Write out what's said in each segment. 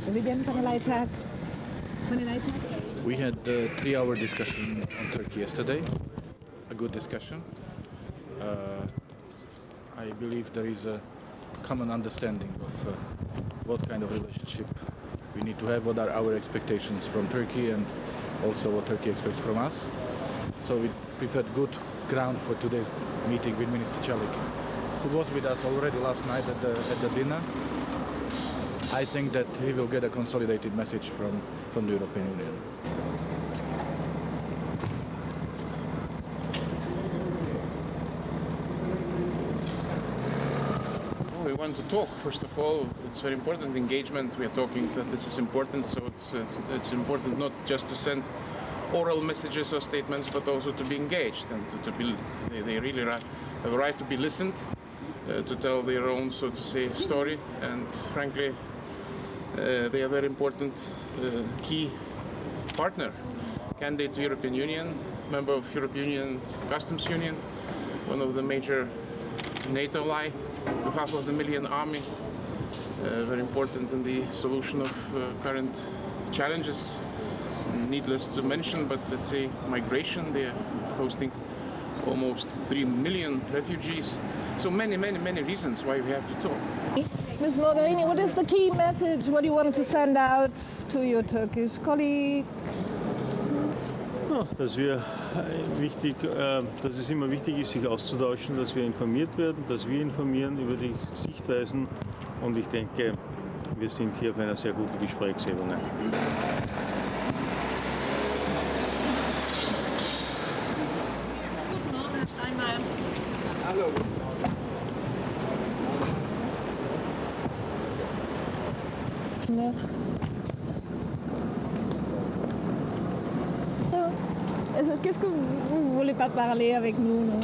We had a 3-hour discussion on Turkey yesterday, a good discussion. I believe there is a common understanding of what kind of relationship we need to have, what are our expectations from Turkey and also what Turkey expects from us. So we prepared good ground for today's meeting with Minister Çelik, who was with us already last night at the dinner. I think that he will get a consolidated message from the European Union. We want to talk. First of all, it's very important engagement. We are talking that this is important, so it's important not just to send oral messages or statements, but also to be engaged and they really have a right to be listened, to tell their own, so to say, story. And frankly, they are very important key partner, candidate to European Union, member of European Union Customs Union, one of the major NATO ally, half of the million army, very important in the solution of current challenges. Needless to mention, but let's say migration, they are hosting almost 3 million refugees. So many reasons why we have to talk. Ms. Mogherini, what is the key message? What do you want to send out to your Turkish colleague? Ja, dass es immer wichtig ist, sich auszutauschen, dass wir informiert werden, dass wir informieren über die Sichtweisen und ich denke, wir sind hier auf einer sehr guten Gesprächsebene. Guten Morgen, Herr Steinmeier. Hallo. Qu'est-ce que vous ne voulez pas parler avec nous, non?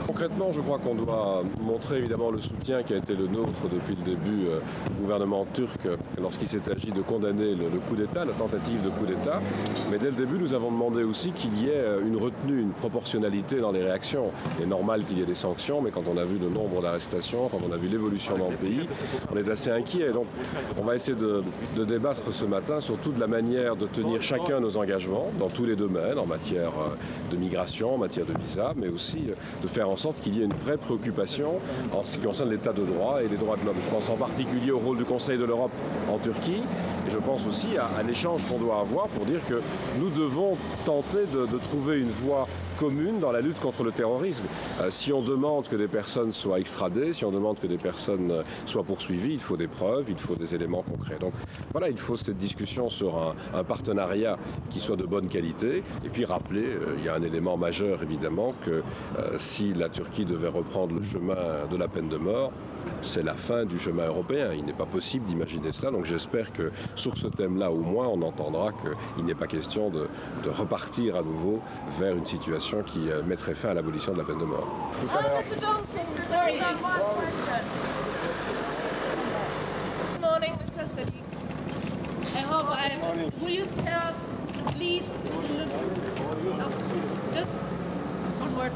Concrètement, je crois qu'on doit montrer évidemment le soutien qui a été le nôtre depuis le début au gouvernement turc lorsqu'il s'est agi de condamner le coup d'État, la tentative de coup d'État. Mais dès le début, nous avons demandé aussi qu'il y ait une retenue, une proportionnalité dans les réactions. Il est normal qu'il y ait des sanctions, mais quand on a vu le nombre d'arrestations, quand on a vu l'évolution dans le pays, on est assez inquiet. Donc on va essayer de débattre ce matin surtout de la manière de tenir chacun nos engagements dans tous les domaines, en matière de migration, en matière de visa, mais aussi de faire en sorte qu'il y ait une vraie préoccupation en ce qui concerne l'état de droit et les droits de l'homme. Je pense en particulier au rôle du Conseil de l'Europe en Turquie et je pense aussi à l'échange qu'on doit avoir pour dire que nous devons tenter de trouver une voie commune dans la lutte contre le terrorisme. Si on demande que des personnes soient extradées, si on demande que des personnes soient poursuivies, il faut des preuves, il faut des éléments concrets. Donc voilà, il faut cette discussion sur un partenariat qui soit de bonne qualité. Et puis rappeler, il y a un élément majeur évidemment, que si la Turquie devait reprendre le chemin de la peine de mort, c'est la fin du chemin européen. Il n'est pas possible d'imaginer cela. Donc j'espère que sur ce thème-là, au moins, on entendra qu'il n'est pas question de repartir à nouveau vers une situation qui mettrait fin à l'abolition de la peine de mort. Mr. Johnson, sorry. Good morning, Mr. Sadiq. I hope will you tell us, please, just one word.